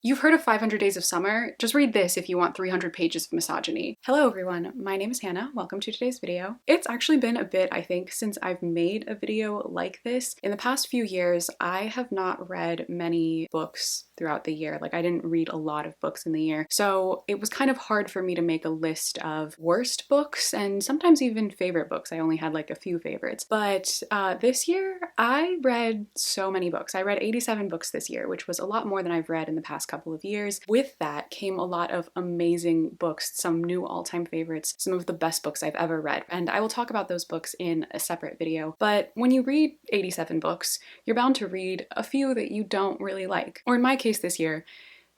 You've heard of 500 Days of Summer? Just read this if you want 300 pages of misogyny. Hello everyone, my name is Hannah. Welcome to today's video. It's actually been a bit, I think, since I've made a video like this. In the past few years, I have not read many books throughout the year. Like, I didn't read a lot of books in the year. So it was kind of hard for me to make a list of worst books and sometimes even favorite books. I only had like a few favorites. But this year, I read so many books. I read 87 books this year, which was a lot more than I've read in the past couple of years. With that came a lot of amazing books, some new all-time favorites, some of the best books I've ever read, and I will talk about those books in a separate video. But when you read 87 books, you're bound to read a few that you don't really like. Or in my case this year,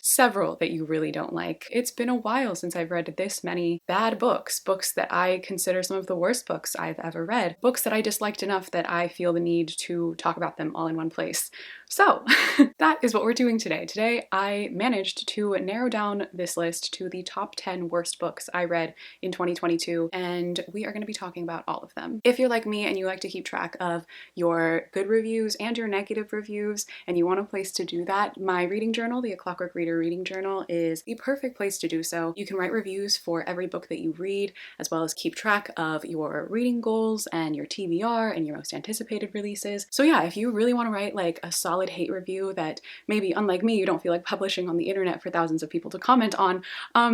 several that you really don't like. It's been a while since I've read this many bad books, books that I consider some of the worst books I've ever read, books that I disliked enough that I feel the need to talk about them all in one place. So that is what we're doing today. Today I managed to narrow down this list to the top 10 worst books I read in 2022, and we are going to be talking about all of them. If you're like me and you like to keep track of your good reviews and your negative reviews, and you want a place to do that, my reading journal, the Clockwork reading journal, is the perfect place to do so. You can write reviews for every book that you read, as well as keep track of your reading goals and your TBR and your most anticipated releases. So yeah, if you really want to write like a solid hate review that maybe, unlike me, you don't feel like publishing on the internet for thousands of people to comment on,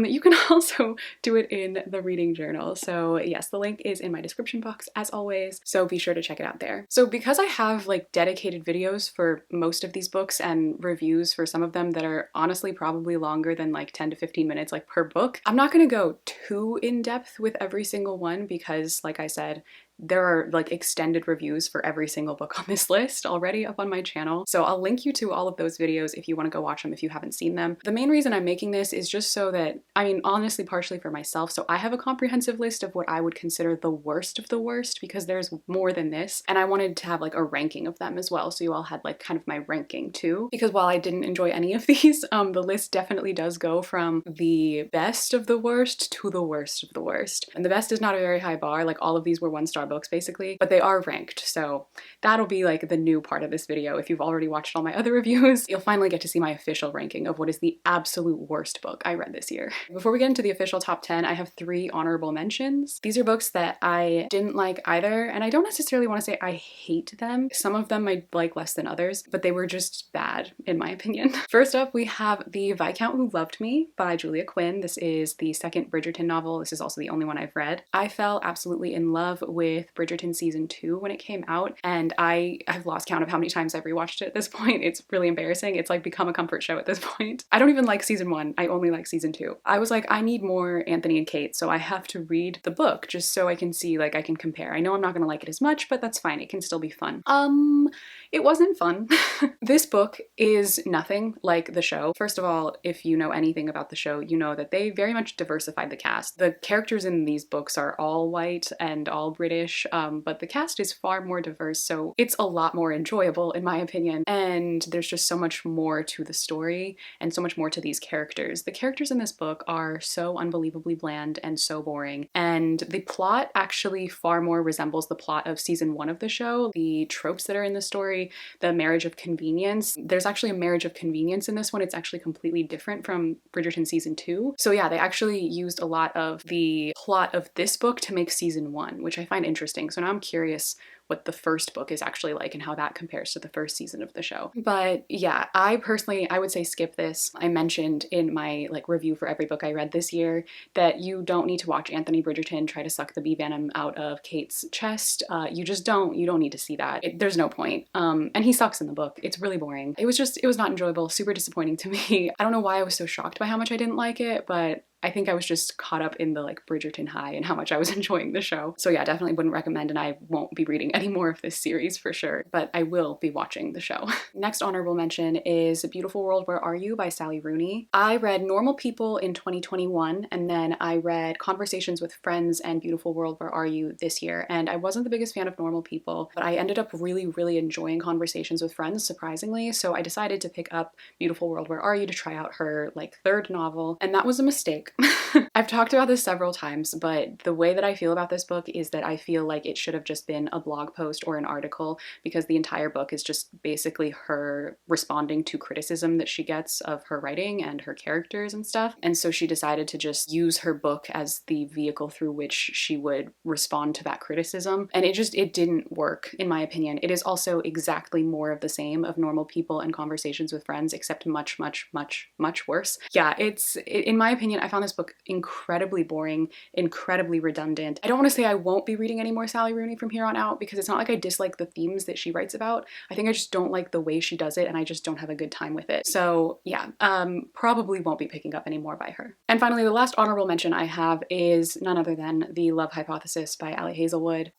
you can also do it in the reading journal. So yes, the link is in my description box as always, so be sure to check it out there. So because I have like dedicated videos for most of these books and reviews for some of them that are honestly probably longer than like 10 to 15 minutes like per book, I'm not going to go too in depth with every single one because, like I said, there are like extended reviews for every single book on this list already up on my channel. So I'll link you to all of those videos if you want to go watch them if you haven't seen them. The main reason I'm making this is just so that, I mean, honestly, partially for myself. So I have a comprehensive list of what I would consider the worst of the worst because there's more than this. And I wanted to have like a ranking of them as well. So you all had like kind of my ranking too. Because while I didn't enjoy any of these, the list definitely does go from the best of the worst to the worst of the worst. And the best is not a very high bar. Like all of these were 1-star books basically, but they are ranked. So that'll be like the new part of this video. If you've already watched all my other reviews, you'll finally get to see my official ranking of what is the absolute worst book I read this year. Before we get into the official top 10, I have 3 honorable mentions. These are books that I didn't like either, and I don't necessarily want to say I hate them. Some of them I like less than others, but they were just bad in my opinion. First up, we have The Viscount Who Loved Me by Julia Quinn. This is the second Bridgerton novel. This is also the only one I've read. I fell absolutely in love with Bridgerton season 2 when it came out, and I've lost count of how many times I've rewatched it at this point. It's really embarrassing. It's like become a comfort show at this point. I don't even like season 1. I only like season 2. I was like, I need more Anthony and Kate, so I have to read the book just so I can see, like, I can compare. I know I'm not gonna like it as much, but that's fine. It can still be fun. It wasn't fun. This book is nothing like the show. First of all, if you know anything about the show, you know that they very much diversified the cast. The characters in these books are all white and all British, but the cast is far more diverse, so it's a lot more enjoyable in my opinion. And there's just so much more to the story and so much more to these characters. The characters in this book are so unbelievably bland and so boring, and the plot actually far more resembles the plot of season 1 of the show. The tropes that are in the story, the marriage of convenience, there's actually a marriage of convenience in this one. It's actually completely different from Bridgerton season 2. So yeah, they actually used a lot of the plot of this book to make season 1, which I find interesting. So now I'm curious what the first book is actually like and how that compares to the first season of the show. But yeah, I would say skip this. I mentioned in my like review for every book I read this year that you don't need to watch Anthony Bridgerton try to suck the bee venom out of Kate's chest. You just don't. You don't need to see that. There's no point. And he sucks in the book. It's really boring. It was not enjoyable, super disappointing to me. I don't know why I was so shocked by how much I didn't like it, but I think I was just caught up in the like Bridgerton high and how much I was enjoying the show. So yeah, definitely wouldn't recommend, and I won't be reading any more of this series for sure, but I will be watching the show. Next honorable mention is Beautiful World, Where Are You by Sally Rooney. I read Normal People in 2021, and then I read Conversations with Friends and Beautiful World, Where Are You this year, and I wasn't the biggest fan of Normal People, but I ended up really enjoying Conversations with Friends, surprisingly, so I decided to pick up Beautiful World, Where Are You to try out her like 3rd novel, and that was a mistake. I've talked about this several times, but the way that I feel about this book is that I feel like it should have just been a blog post or an article, because the entire book is just basically her responding to criticism that she gets of her writing and her characters and stuff. And so she decided to just use her book as the vehicle through which she would respond to that criticism. And it didn't work, in my opinion. It is also exactly more of the same of normal people and conversations with friends, except much, much, much, much worse. Yeah, in my opinion, I found this book incredibly boring, incredibly redundant. I don't want to say I won't be reading any more Sally Rooney from here on out, because it's not like I dislike the themes that she writes about. I think I just don't like the way she does it, and I just don't have a good time with it. So yeah, probably won't be picking up any more by her. And finally, the last honorable mention I have is none other than The Love Hypothesis by Ali Hazelwood.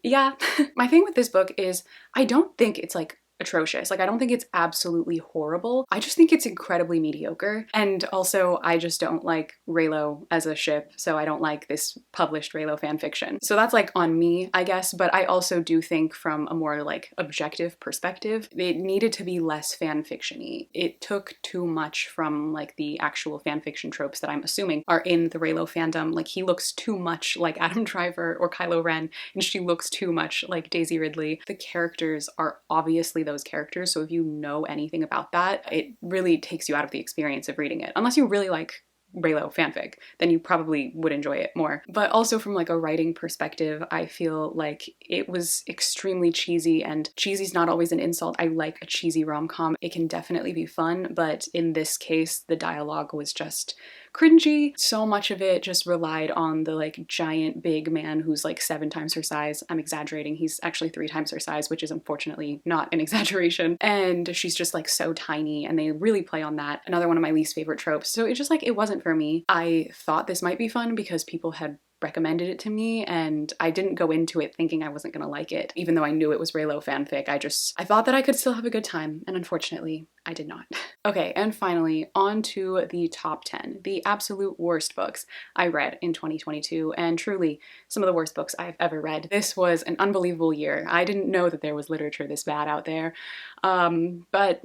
Yeah, my thing with this book is I don't think it's like atrocious. Like, I don't think it's absolutely horrible. I just think it's incredibly mediocre. And also, I just don't like Reylo as a ship, so I don't like this published Reylo fanfiction. So that's like on me, I guess, but I also do think from a more like objective perspective, it needed to be less fanfiction-y. It took too much from like the actual fanfiction tropes that I'm assuming are in the Reylo fandom. Like, he looks too much like Adam Driver or Kylo Ren, and she looks too much like Daisy Ridley. The characters are obviously those characters, so if you know anything about that, it really takes you out of the experience of reading it. Unless you really like Reylo fanfic, then you probably would enjoy it more. But also from like a writing perspective, I feel like it was extremely cheesy, and cheesy's not always an insult. I like a cheesy rom-com. It can definitely be fun, but in this case, the dialogue was just cringy. So much of it just relied on the like giant big man who's like 7 times her size. I'm exaggerating. He's actually 3 times her size, which is unfortunately not an exaggeration. And she's just like so tiny, and they really play on that. Another one of my least favorite tropes. So it's just like, it wasn't for me. I thought this might be fun because people had recommended it to me, and I didn't go into it thinking I wasn't gonna like it, even though I knew it was Reylo fanfic. I thought that I could still have a good time, and unfortunately, I did not. Okay, and finally, on to the top 10, the absolute worst books I read in 2022, and truly, some of the worst books I've ever read. This was an unbelievable year. I didn't know that there was literature this bad out there, but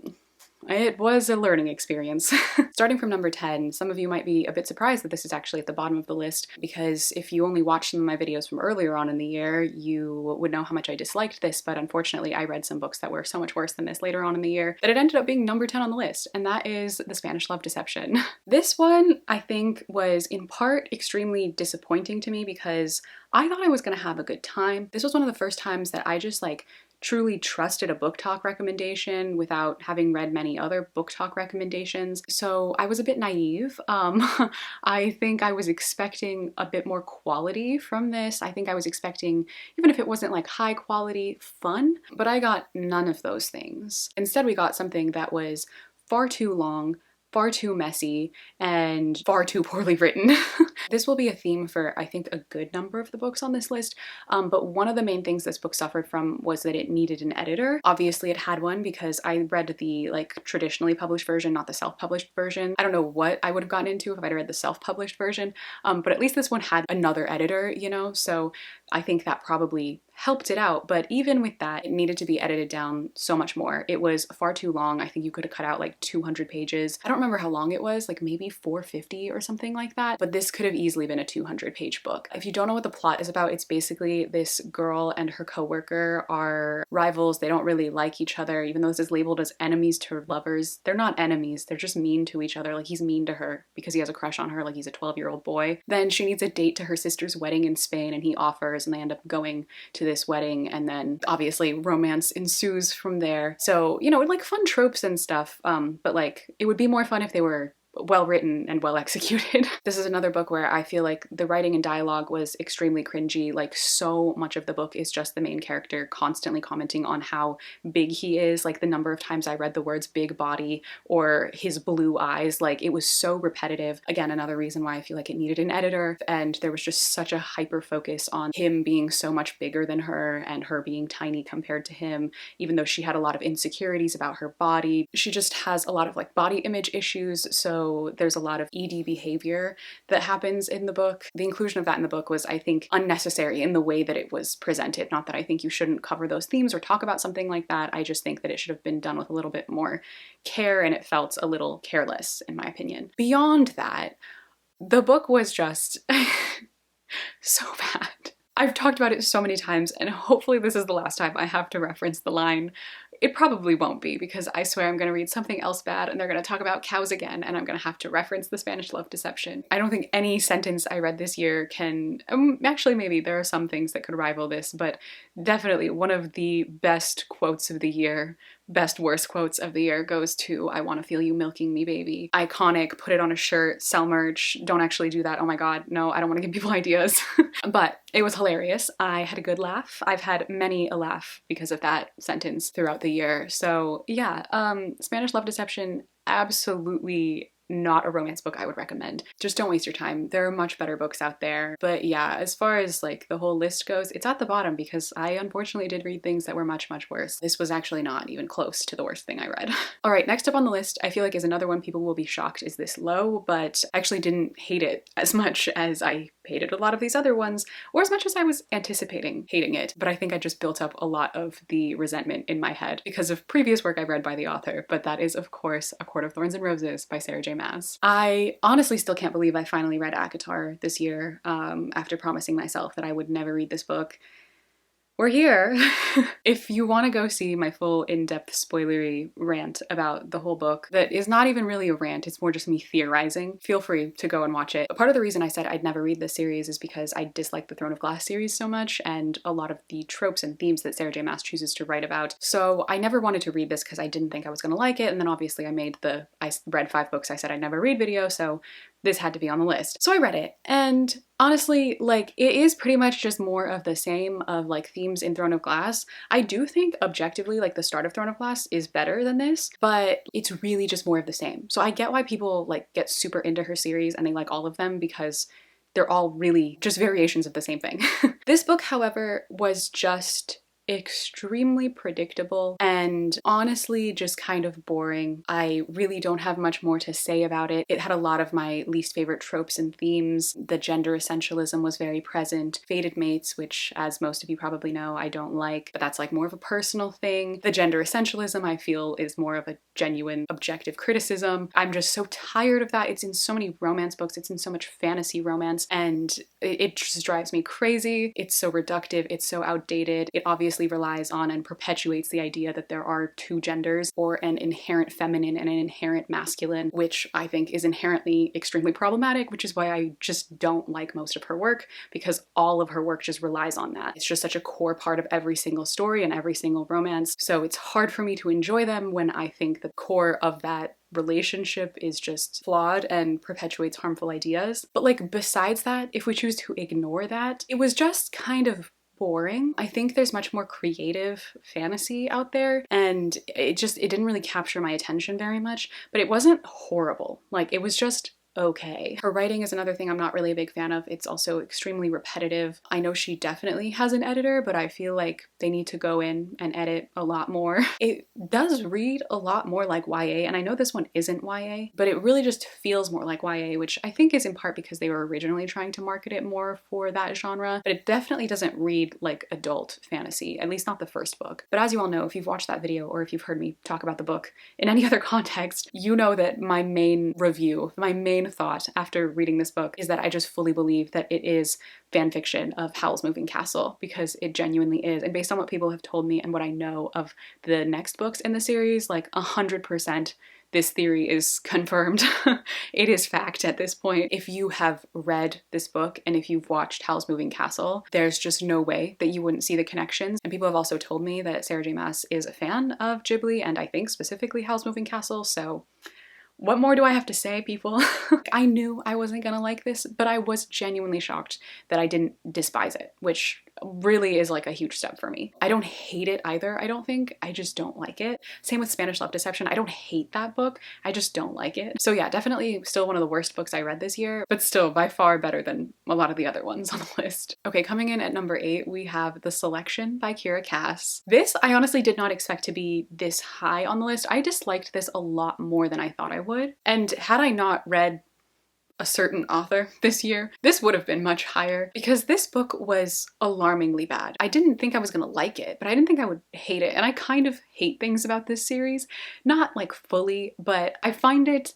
it was a learning experience. Starting from number 10, some of you might be a bit surprised that this is actually at the bottom of the list, because if you only watched some of my videos from earlier on in the year, you would know how much I disliked this, but unfortunately I read some books that were so much worse than this later on in the year that it ended up being number 10 on the list, and that is The Spanish Love Deception. This one, I think, was in part extremely disappointing to me because I thought I was gonna have a good time. This was one of the first times that I just like truly trusted a book talk recommendation without having read many other book talk recommendations. So I was a bit naive. I think I was expecting a bit more quality from this. I think I was expecting, even if it wasn't like high quality, fun, but I got none of those things. Instead, we got something that was far too long, far too messy, and far too poorly written. This will be a theme for, I think, a good number of the books on this list, but one of the main things this book suffered from was that it needed an editor. Obviously it had one because I read the like traditionally published version, not the self-published version. I don't know what I would have gotten into if I'd read the self-published version, but at least this one had another editor, you know, so I think that probably helped it out. But even with that, it needed to be edited down so much more. It was far too long. I think you could have cut out like 200 pages. I don't remember how long it was, like maybe 450 or something like that, but this could have easily been a 200-page book. If you don't know what the plot is about, it's basically this girl and her coworker are rivals. They don't really like each other, even though this is labeled as enemies to lovers. They're not enemies, they're just mean to each other. Like, he's mean to her because he has a crush on her, like he's a 12-year-old boy. Then she needs a date to her sister's wedding in Spain, and he offers, and they end up going to this wedding, and then obviously romance ensues from there. So, you know, like fun tropes and stuff, but like it would be more fun if they were well written and well executed. This is another book where I feel like the writing and dialogue was extremely cringy. Like, so much of the book is just the main character constantly commenting on how big he is. Like, the number of times I read the words big body or his blue eyes, like it was so repetitive. Again, another reason why I feel like it needed an editor, and there was just such a hyper focus on him being so much bigger than her and her being tiny compared to him, even though she had a lot of insecurities about her body. She just has a lot of like body image issues, so there's a lot of ED behavior that happens in the book. The inclusion of that in the book was, I think, unnecessary in the way that it was presented. Not that I think you shouldn't cover those themes or talk about something like that. I just think that it should have been done with a little bit more care, and it felt a little careless, in my opinion. Beyond that, The book was just so bad. I've talked about it so many times, and hopefully this is the last time I have to reference the line. It probably won't be, because I swear I'm going to read something else bad and they're going to talk about cows again and I'm going to have to reference the Spanish love deception. I don't think any sentence I read this year can, actually maybe there are some things that could rival this, but definitely one of the best quotes of the year, best worst quotes of the year goes to "I want to feel you milking me, baby." Iconic, put it on a shirt, sell merch. Don't actually do that. Oh my god, no, I don't want to give people ideas. But it was hilarious. I had a good laugh. I've had many a laugh because of that sentence throughout the year. So yeah, Spanish love deception, absolutely not a romance book I would recommend. Just don't waste your time. There are much better books out there. But yeah, as far as like the whole list goes, it's at the bottom because I unfortunately did read things that were much, much worse. This was actually not even close to the worst thing I read. All right, next up on the list, I feel like is another one people will be shocked is this low, but I actually didn't hate it as much as I hated a lot of these other ones, or as much as I was anticipating hating it. But I think I just built up a lot of the resentment in my head because of previous work I've read by the author, but that is of course A Court of Thorns and Roses by Sarah J. Maas. I honestly still can't believe I finally read ACOTAR this year, after promising myself that I would never read this book. We're here. If you want to go see my full in-depth spoilery rant about the whole book, that is not even really a rant, it's more just me theorizing, feel free to go and watch it. But part of the reason I said I'd never read this series is because I dislike the Throne of Glass series so much and a lot of the tropes and themes that Sarah J. Maas chooses to write about. So I never wanted to read this because I didn't think I was going to like it, and then obviously I read 5 books I said I'd never read video, so this had to be on the list. So I read it, and honestly, like, it is pretty much just more of the same of like themes in Throne of Glass. I do think objectively, like, the start of Throne of Glass is better than this, but it's really just more of the same. So I get why people like get super into her series and they like all of them because they're all really just variations of the same thing. This book, however, was just extremely predictable and honestly just kind of boring. I really don't have much more to say about it. It had a lot of my least favorite tropes and themes. The gender essentialism was very present. Fated mates, which as most of you probably know, I don't like, but that's like more of a personal thing. The gender essentialism I feel is more of a genuine objective criticism. I'm just so tired of that. It's in so many romance books, it's in so much fantasy romance, and it just drives me crazy. It's so reductive, it's so outdated. It obviously relies on and perpetuates the idea that there are 2 genders, or an inherent feminine and an inherent masculine, which I think is inherently extremely problematic, which is why I just don't like most of her work, because all of her work just relies on that. It's just such a core part of every single story and every single romance, so it's hard for me to enjoy them when I think the core of that relationship is just flawed and perpetuates harmful ideas. But like, besides that, if we choose to ignore that, it was just kind of boring. I think there's much more creative fantasy out there, and it didn't really capture my attention very much, but it wasn't horrible. Like, it was just okay. Her writing is another thing I'm not really a big fan of. It's also extremely repetitive. I know she definitely has an editor, but I feel like they need to go in and edit a lot more. It does read a lot more like YA, and I know this one isn't YA, but it really just feels more like YA, which I think is in part because they were originally trying to market it more for that genre, but it definitely doesn't read like adult fantasy, at least not the first book. But as you all know, if you've watched that video or if you've heard me talk about the book in any other context, you know that my main review, my main thought after reading this book is that I just fully believe that it is fan fiction of Howl's Moving Castle, because it genuinely is. And based on what people have told me and what I know of the next books in the series, like 100% this theory is confirmed. It is fact at this point. If you have read this book and if you've watched Howl's Moving Castle, there's just no way that you wouldn't see the connections. And people have also told me that Sarah J. Maas is a fan of Ghibli, and I think specifically Howl's Moving Castle, so what more do I have to say, people? I knew I wasn't gonna like this, but I was genuinely shocked that I didn't despise it, which really is like a huge step for me. I don't hate it either, I don't think. I just don't like it. Same with Spanish Love Deception. I don't hate that book, I just don't like it. So yeah, definitely still one of the worst books I read this year, but still by far better than a lot of the other ones on the list. Okay, coming in at number 8, we have The Selection by Kira Cass. This I honestly did not expect to be this high on the list. I disliked this a lot more than I thought I would. And had I not read a certain author this year, this would have been much higher, because this book was alarmingly bad. I didn't think I was gonna like it, but I didn't think I would hate it. And I kind of hate things about this series. Not like fully, but I find it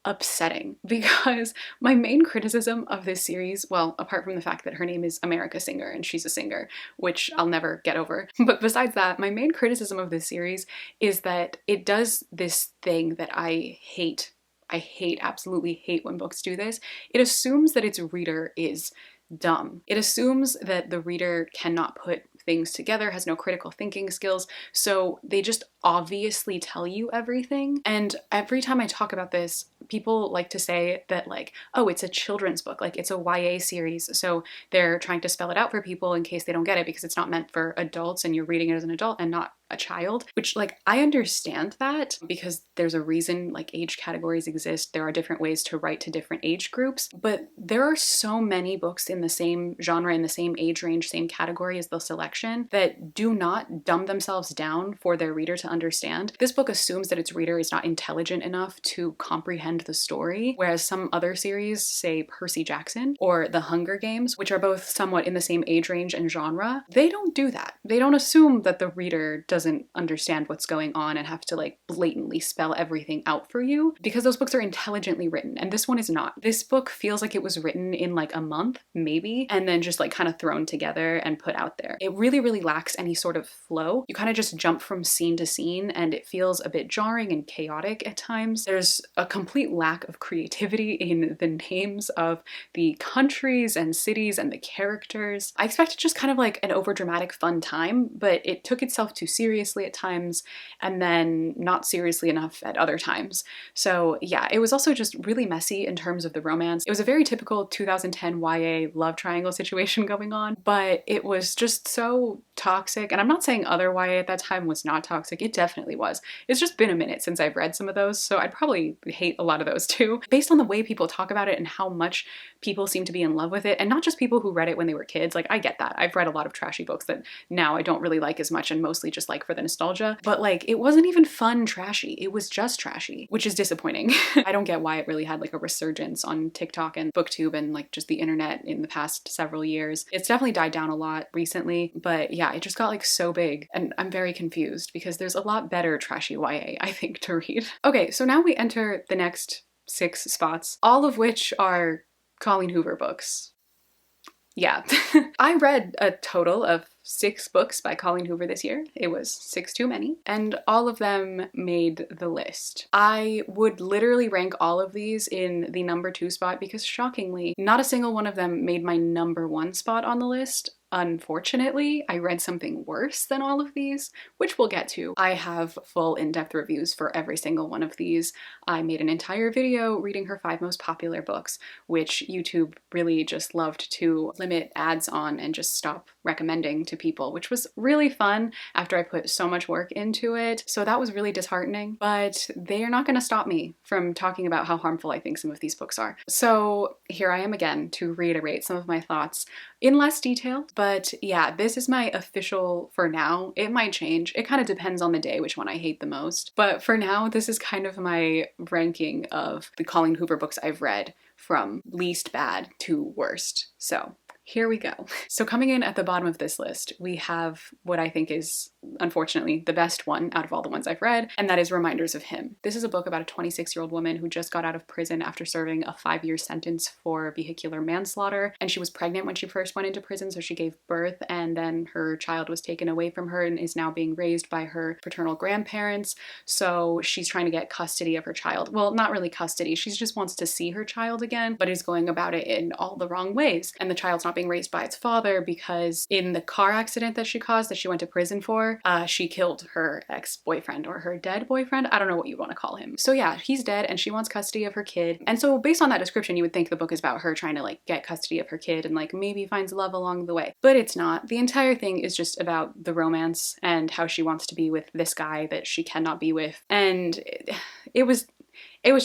upsetting because my main criticism of this series, well, apart from the fact that her name is America Singer and she's a singer, which I'll never get over, but besides that, my main criticism of this series is that it does this thing that I hate. I hate, absolutely hate when books do this. It assumes that its reader is dumb. It assumes that the reader cannot put things together, has no critical thinking skills, so they just obviously tell you everything. And every time I talk about this, people like to say that like, oh, it's a children's book, like it's a YA series, so they're trying to spell it out for people in case they don't get it because it's not meant for adults and you're reading it as an adult and not a child, which like I understand that because there's a reason like age categories exist. There are different ways to write to different age groups, but there are so many books in the same genre, in the same age range, same category as the selection that do not dumb themselves down for their reader to understand. This book assumes that its reader is not intelligent enough to comprehend the story, whereas some other series, say Percy Jackson or The Hunger Games, which are both somewhat in the same age range and genre, they don't do that. They don't assume that the reader doesn't understand what's going on and have to like blatantly spell everything out for you, because those books are intelligently written and this one is not. This book feels like it was written in like a month, maybe, and then just like kind of thrown together and put out there. It really, really lacks any sort of flow. You kind of just jump from scene to scene and it feels a bit jarring and chaotic at times. There's a complete lack of creativity in the names of the countries and cities and the characters. I expected just kind of like an overdramatic fun time, but it took itself too seriously at times and then not seriously enough at other times. So yeah, it was also just really messy in terms of the romance. It was a very typical 2010 YA love triangle situation going on, but it was just so toxic. And I'm not saying other YA at that time was not toxic, it definitely was. It's just been a minute since I've read some of those, so I'd probably hate a lot of those too. Based on the way people talk about it and how much people seem to be in love with it, and not just people who read it when they were kids, like I get that. I've read a lot of trashy books that now I don't really like as much and mostly just like for the nostalgia, but like it wasn't even fun trashy, it was just trashy, which is disappointing. I don't get why it really had like a resurgence on TikTok and BookTube and like just the internet in the past several years. It's definitely died down a lot recently, but yeah, it just got like so big and I'm very confused because there's a lot better trashy YA, I think, to read. Okay, so now we enter the next 6 spots, all of which are Colleen Hoover books. Yeah. I read a total of 6 books by Colleen Hoover this year. It was 6 too many, and all of them made the list. I would literally rank all of these in the number 2 spot because shockingly, not a single one of them made my number 1 spot on the list. Unfortunately, I read something worse than all of these, which we'll get to. I have full in-depth reviews for every single one of these. I made an entire video reading her 5 most popular books, which YouTube really just loved to limit ads on and just stop recommending to people, which was really fun after I put so much work into it. So that was really disheartening, but they are not going to stop me from talking about how harmful I think some of these books are. So here I am again to reiterate some of my thoughts in less detail, but yeah, this is my official for now. It might change. It kind of depends on the day which one I hate the most. But for now, this is kind of my ranking of the Colleen Hoover books I've read from least bad to worst. So here we go. So coming in at the bottom of this list, we have what I think is, unfortunately, the best one out of all the ones I've read, and that is Reminders of Him. This is a book about a 26-year-old woman who just got out of prison after serving a 5-year sentence for vehicular manslaughter, and she was pregnant when she first went into prison, so she gave birth, and then her child was taken away from her and is now being raised by her paternal grandparents, so she's trying to get custody of her child. Well, not really custody, she just wants to see her child again, but is going about it in all the wrong ways, and the child's not being raised by its father because in the car accident that she caused, that she went to prison for, she killed her ex-boyfriend or her dead boyfriend. I don't know what you want to call him. So yeah, he's dead and she wants custody of her kid. And so based on that description, you would think the book is about her trying to like get custody of her kid and like maybe finds love along the way. But it's not. The entire thing is just about the romance and how she wants to be with this guy that she cannot be with. And it was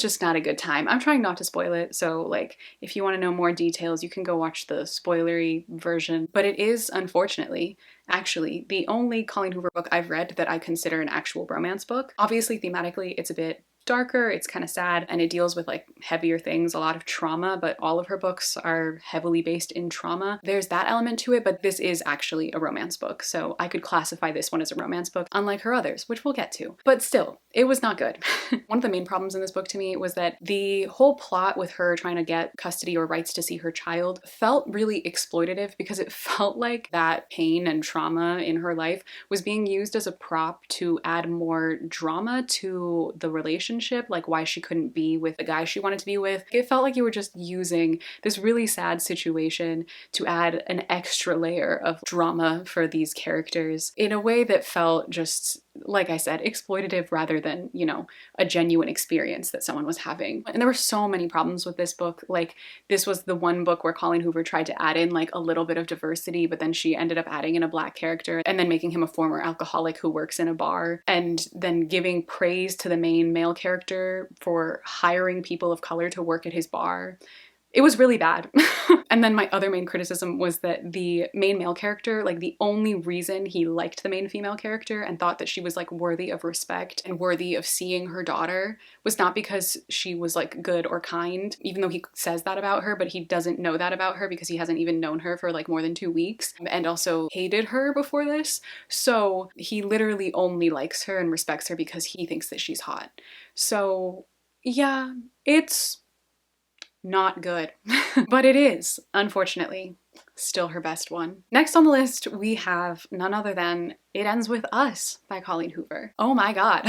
just not a good time. I'm trying not to spoil it, so like if you want to know more details, you can go watch the spoilery version. But it is, unfortunately, actually the only Colleen Hoover book I've read that I consider an actual romance book. Obviously, thematically, it's a bit darker, it's kind of sad, and it deals with like heavier things, a lot of trauma, but all of her books are heavily based in trauma. There's that element to it, but this is actually a romance book, so I could classify this one as a romance book, unlike her others, which we'll get to. But still, it was not good. One of the main problems in this book to me was that the whole plot with her trying to get custody or rights to see her child felt really exploitative, because it felt like that pain and trauma in her life was being used as a prop to add more drama to the relationship, like why she couldn't be with the guy she wanted to be with. It felt like you were just using this really sad situation to add an extra layer of drama for these characters in a way that felt just, like I said, exploitative rather than, you know, a genuine experience that someone was having. And there were so many problems with this book. Like, this was the one book where Colleen Hoover tried to add in like a little bit of diversity, but then she ended up adding in a Black character and then making him a former alcoholic who works in a bar, and then giving praise to the main male character for hiring people of color to work at his bar. It was really bad. And then my other main criticism was that the main male character, like the only reason he liked the main female character and thought that she was like worthy of respect and worthy of seeing her daughter, was not because she was like good or kind, even though he says that about her, but he doesn't know that about her because he hasn't even known her for like more than 2 weeks and also hated her before this. So he literally only likes her and respects her because he thinks that she's hot. So yeah, it's not good. But it is, unfortunately, still her best one. Next on the list, we have none other than It Ends With Us by Colleen Hoover. Oh my god.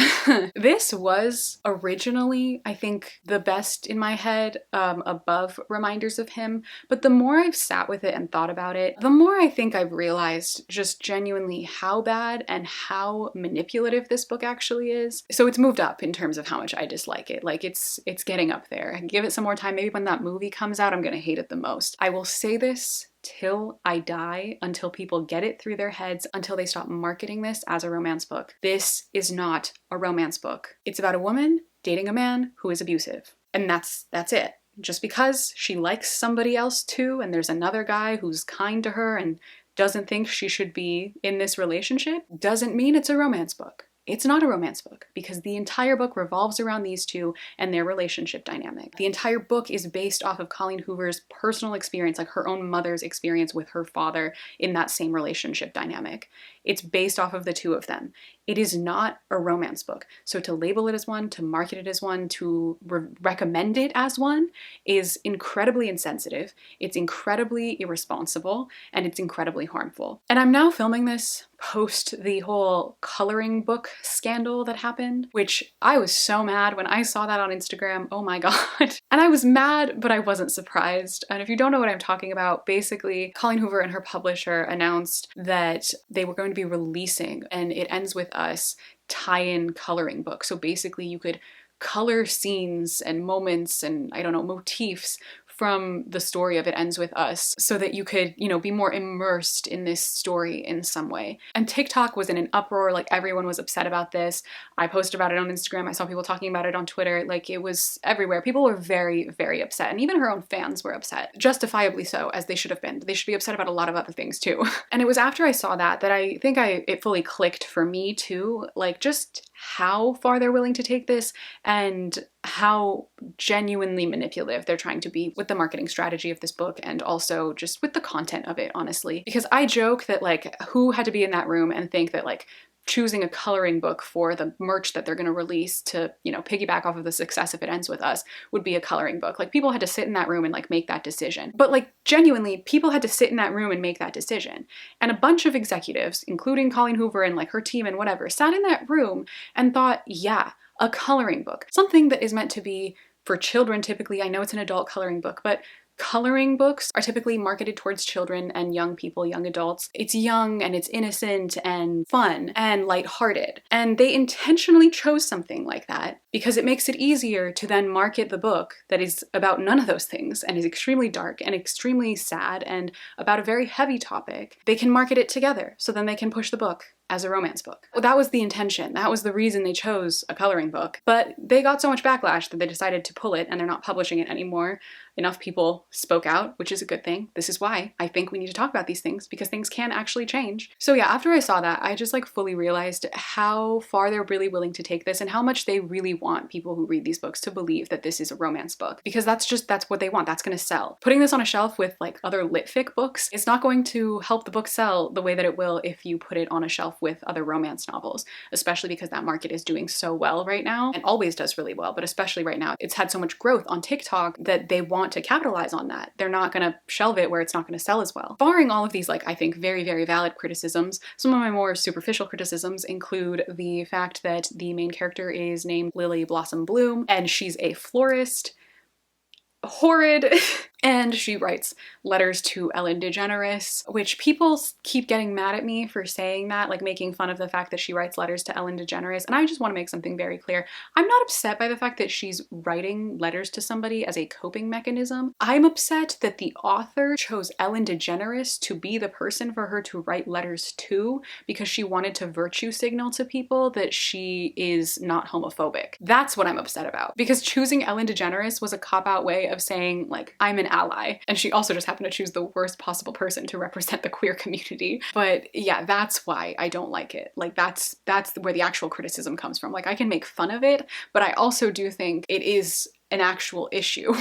This was originally, I think, the best in my head, above Reminders of Him, but the more I've sat with it and thought about it, the more I think I've realized just genuinely how bad and how manipulative this book actually is. So it's moved up in terms of how much I dislike it. Like, it's getting up there. Give it some more time. Maybe when that movie comes out, I'm gonna hate it the most. I will say this till I die, until people get it through their heads, until they stop marketing this as a romance book. This is not a romance book. It's about a woman dating a man who is abusive. And that's it. Just because she likes somebody else too, and there's another guy who's kind to her and doesn't think she should be in this relationship, doesn't mean it's a romance book. It's not a romance book, because the entire book revolves around these two and their relationship dynamic. The entire book is based off of Colleen Hoover's personal experience, like her own mother's experience with her father in that same relationship dynamic. It's based off of the two of them. It is not a romance book. So to label it as one, to market it as one, to recommend it as one is incredibly insensitive, it's incredibly irresponsible, and it's incredibly harmful. And I'm now filming this post the whole coloring book scandal that happened, which I was so mad when I saw that on Instagram. Oh my god. And I was mad, but I wasn't surprised. And if you don't know what I'm talking about, basically Colleen Hoover and her publisher announced that they were going to be releasing an It Ends With Us tie-in coloring book. So basically you could color scenes and moments and, I don't know, motifs from the story of It Ends With Us so that you could, you know, be more immersed in this story in some way. And TikTok was in an uproar, like everyone was upset about this. I posted about it on Instagram, I saw people talking about it on Twitter, like it was everywhere. People were very, very upset, and even her own fans were upset. Justifiably so, as they should have been. They should be upset about a lot of other things too. And it was after I saw that I think it fully clicked for me too, like just how far they're willing to take this and how genuinely manipulative they're trying to be with the marketing strategy of this book, and also just with the content of it, honestly. Because I joke that like, who had to be in that room and think that like choosing a coloring book for the merch that they're going to release to, you know, piggyback off of the success of It Ends With Us would be a coloring book. Like, people had to sit in that room and like make that decision. But like, genuinely, people had to sit in that room and make that decision. And a bunch of executives, including Colleen Hoover and like her team and whatever, sat in that room and thought, yeah, a coloring book, something that is meant to be for children typically. I know it's an adult coloring book, but coloring books are typically marketed towards children and young people, young adults. It's young and it's innocent and fun and lighthearted. And they intentionally chose something like that because it makes it easier to then market the book that is about none of those things and is extremely dark and extremely sad and about a very heavy topic. They can market it together, so then they can push the book as a romance book. Well, that was the intention. That was the reason they chose a coloring book. But they got so much backlash that they decided to pull it and they're not publishing it anymore. Enough people spoke out, which is a good thing. This is why I think we need to talk about these things, because things can actually change. So yeah, after I saw that, I just like fully realized how far they're really willing to take this and how much they really want people who read these books to believe that this is a romance book, because that's what they want. That's going to sell. Putting this on a shelf with like other lit fic books is not going to help the book sell the way that it will if you put it on a shelf with other romance novels, especially because that market is doing so well right now and always does really well, but especially right now. It's had so much growth on TikTok that they want to capitalize on that. They're not going to shelve it where it's not going to sell as well. Barring all of these, like, I think very, very valid criticisms, some of my more superficial criticisms include the fact that the main character is named Lily Blossom Bloom and she's a florist. Horrid. And she writes letters to Ellen DeGeneres, which people keep getting mad at me for saying that, like making fun of the fact that she writes letters to Ellen DeGeneres. And I just want to make something very clear. I'm not upset by the fact that she's writing letters to somebody as a coping mechanism. I'm upset that the author chose Ellen DeGeneres to be the person for her to write letters to because she wanted to virtue signal to people that she is not homophobic. That's what I'm upset about. Because choosing Ellen DeGeneres was a cop-out way of saying, like, I'm an ally. And she also just happened to choose the worst possible person to represent the queer community. But yeah, that's why I don't like it. Like that's where the actual criticism comes from. Like I can make fun of it, but I also do think it is an actual issue.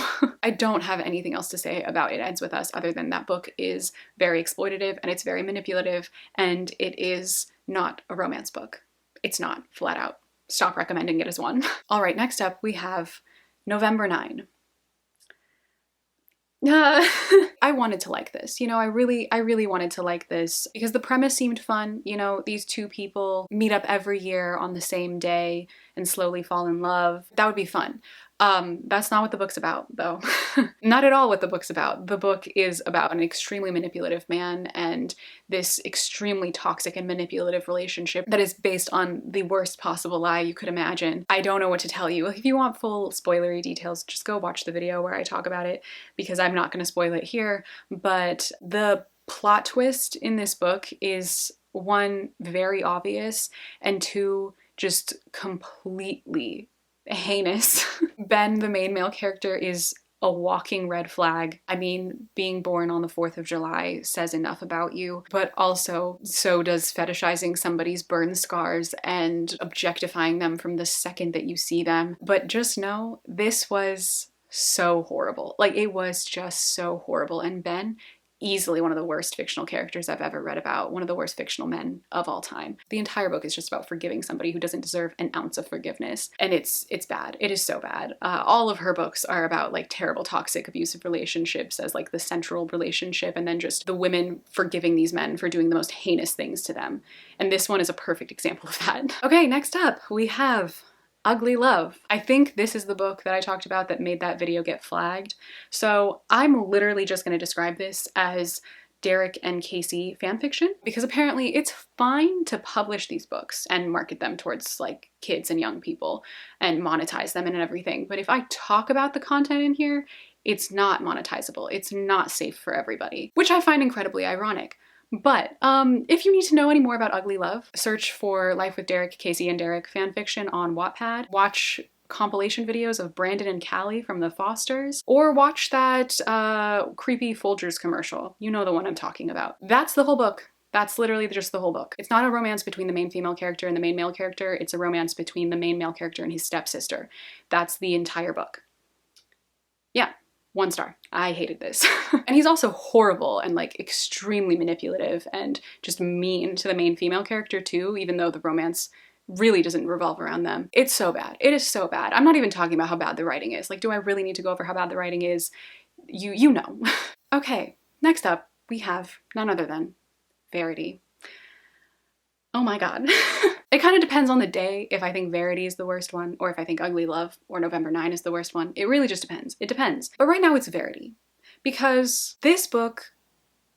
I don't have anything else to say about It Ends With Us other than that book is very exploitative and it's very manipulative and it is not a romance book. It's not, flat out. Stop recommending it as one. All right, next up we have November 9. I wanted to like this, you know, I really wanted to like this because the premise seemed fun. You know, these two people meet up every year on the same day and slowly fall in love. That would be fun. That's not what the book's about, though. Not at all what the book's about. The book is about an extremely manipulative man and this extremely toxic and manipulative relationship that is based on the worst possible lie you could imagine. I don't know what to tell you. If you want full spoilery details, just go watch the video where I talk about it because I'm not going to spoil it here. But the plot twist in this book is one, very obvious, and two, just completely heinous. Ben, the main male character, is a walking red flag. I mean, being born on the 4th of July says enough about you, but also so does fetishizing somebody's burn scars and objectifying them from the second that you see them. But just know, this was so horrible. Like, it was just so horrible. And Ben, easily one of the worst fictional characters I've ever read about, one of the worst fictional men of all time. The entire book is just about forgiving somebody who doesn't deserve an ounce of forgiveness. And it's bad. It is so bad. All of her books are about like terrible, toxic, abusive relationships as like the central relationship, and then just the women forgiving these men for doing the most heinous things to them. And this one is a perfect example of that. Okay, next up we have Ugly Love. I think this is the book that I talked about that made that video get flagged. So I'm literally just going to describe this as Derek and Casey fanfiction because apparently it's fine to publish these books and market them towards like kids and young people and monetize them and everything. But if I talk about the content in here, it's not monetizable. It's not safe for everybody, which I find incredibly ironic. But if you need to know any more about Ugly Love, search for Life with Derek, Casey and Derek fanfiction on Wattpad. Watch compilation videos of Brandon and Callie from The Fosters, or watch that creepy Folgers commercial. You know the one I'm talking about. That's the whole book. That's literally just the whole book. It's not a romance between the main female character and the main male character. It's a romance between the main male character and his stepsister. That's the entire book. Yeah. 1 star. I hated this. And he's also horrible and like extremely manipulative and just mean to the main female character too, even though the romance really doesn't revolve around them. It's so bad. It is so bad. I'm not even talking about how bad the writing is. Like, do I really need to go over how bad the writing is? You know. Okay, next up we have none other than Verity. Oh my god. It kind of depends on the day if I think Verity is the worst one or if I think Ugly Love or November 9 is the worst one. It really just depends. It depends. But right now it's Verity because this book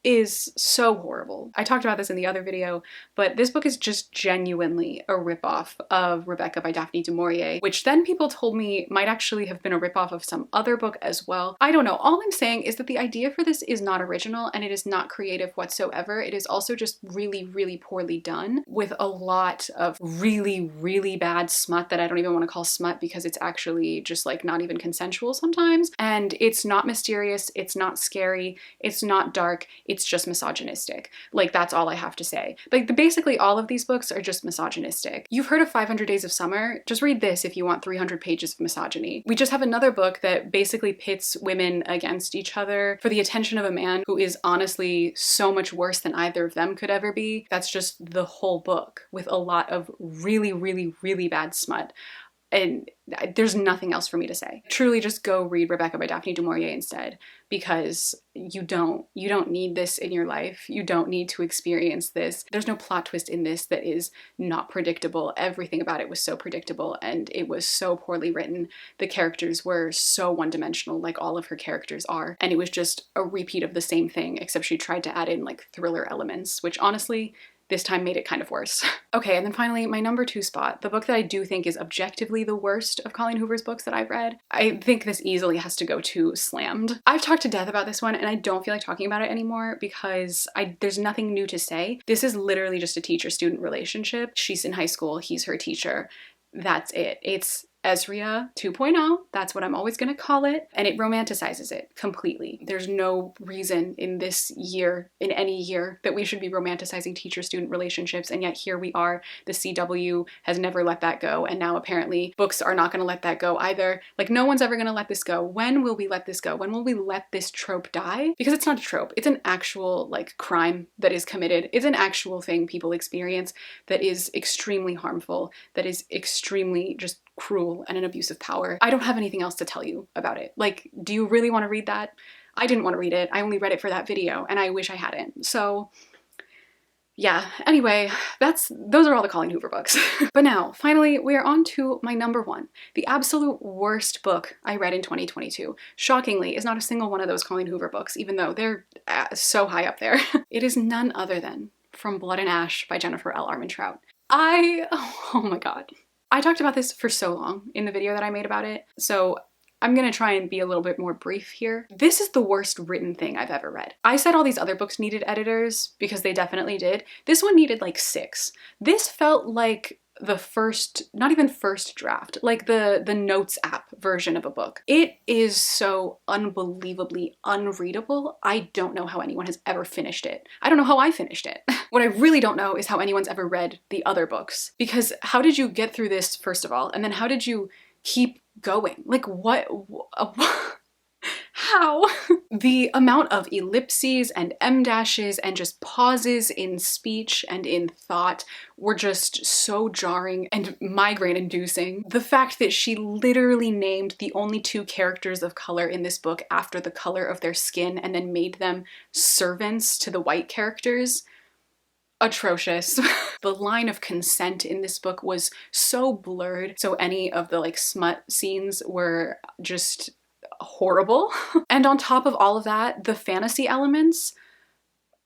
is so horrible. I talked about this in the other video, but this book is just genuinely a ripoff of Rebecca by Daphne du Maurier, which then people told me might actually have been a ripoff of some other book as well. I don't know. All I'm saying is that the idea for this is not original and it is not creative whatsoever. It is also just really, really poorly done with a lot of really, really bad smut that I don't even want to call smut because it's actually just like not even consensual sometimes. And it's not mysterious. It's not scary. It's not dark. It's just misogynistic. Like, that's all I have to say. Like, basically all of these books are just misogynistic. You've heard of 500 Days of Summer? Just read this if you want 300 pages of misogyny. We just have another book that basically pits women against each other for the attention of a man who is honestly so much worse than either of them could ever be. That's just the whole book with a lot of really, really, really bad smut. And there's nothing else for me to say. Truly just go read Rebecca by Daphne du Maurier instead, because you don't need this in your life. You don't need to experience this. There's no plot twist in this that is not predictable. Everything about it was so predictable and it was so poorly written. The characters were so one-dimensional, like all of her characters are. And it was just a repeat of the same thing, except she tried to add in like thriller elements, which honestly, this time made it kind of worse. Okay, and then finally, my number 2 spot, the book that I do think is objectively the worst of Colleen Hoover's books that I've read. I think this easily has to go to Slammed. I've talked to death about this one and I don't feel like talking about it anymore because there's nothing new to say. This is literally just a teacher-student relationship. She's in high school, he's her teacher. That's it. It's Ezria 2.0, that's what I'm always gonna call it, and it romanticizes it completely. There's no reason in this year, in any year, that we should be romanticizing teacher-student relationships, and yet here we are. The CW has never let that go, and now apparently books are not gonna let that go either. Like, no one's ever gonna let this go. When will we let this go? When will we let this trope die? Because it's not a trope, it's an actual, like, crime that is committed. It's an actual thing people experience that is extremely harmful, that is extremely just cruel and an abuse of power. I don't have anything else to tell you about it. Like, do you really want to read that? I didn't want to read it. I only read it for that video and I wish I hadn't. So yeah, anyway, those are all the Colleen Hoover books. But now, finally, we are on to my number 1, the absolute worst book I read in 2022. Shockingly, is not a single one of those Colleen Hoover books, even though they're so high up there. It is none other than From Blood and Ash by Jennifer L. Armentrout. Oh my god. I talked about this for so long in the video that I made about it, so I'm gonna try and be a little bit more brief here. This is the worst written thing I've ever read. I said all these other books needed editors, because they definitely did. This one needed like 6. This felt like the first, not even first draft, like the notes app version of a book. It is so unbelievably unreadable. I don't know how anyone has ever finished it. I don't know how I finished it. What I really don't know is how anyone's ever read the other books. Because how did you get through this, first of all? And then how did you keep going? Like, what? How? The amount of ellipses and em dashes and just pauses in speech and in thought were just so jarring and migraine-inducing. The fact that she literally named the only 2 characters of color in this book after the color of their skin and then made them servants to the white characters. Atrocious. The line of consent in this book was so blurred, so any of the like smut scenes were just horrible. And on top of all of that, the fantasy elements,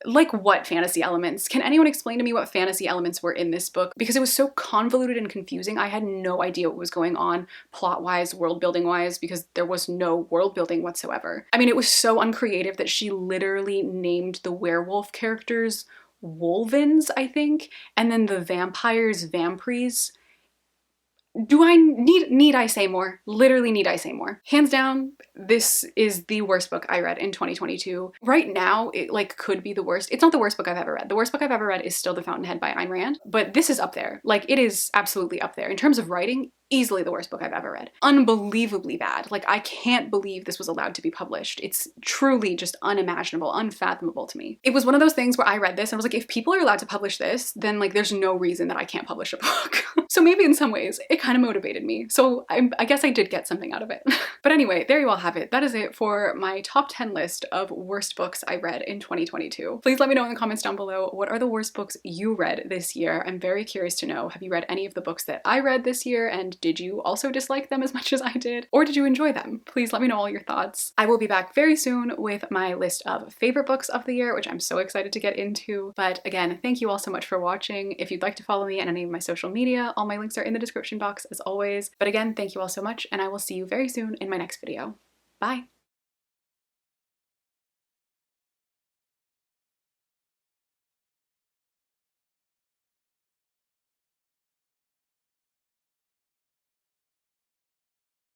like what fantasy elements? Can anyone explain to me what fantasy elements were in this book? Because it was so convoluted and confusing. I had no idea what was going on plot-wise, world-building-wise, because there was no world-building whatsoever. I mean, it was so uncreative that she literally named the werewolf characters Wolvins, I think, and then the vampires Vampires. Do I need I say more? Literally need I say more? Hands down, this is the worst book I read in 2022. Right now, it like could be the worst. It's not the worst book I've ever read. The worst book I've ever read is still The Fountainhead by Ayn Rand, but this is up there. Like, it is absolutely up there. In terms of writing, easily the worst book I've ever read. Unbelievably bad. Like, I can't believe this was allowed to be published. It's truly just unimaginable, unfathomable to me. It was one of those things where I read this and I was like, if people are allowed to publish this, then like there's no reason that I can't publish a book. So maybe in some ways it kind of motivated me. So I guess I did get something out of it. But anyway, there you all have it. That is it for my top 10 list of worst books I read in 2022. Please let me know in the comments down below, what are the worst books you read this year? I'm very curious to know. Have you read any of the books that I read this year, and did you also dislike them as much as I did? Or did you enjoy them? Please let me know all your thoughts. I will be back very soon with my list of favorite books of the year, which I'm so excited to get into. But again, thank you all so much for watching. If you'd like to follow me on any of my social media, all my links are in the description box as always. But again, thank you all so much, and I will see you very soon in my next video. Bye!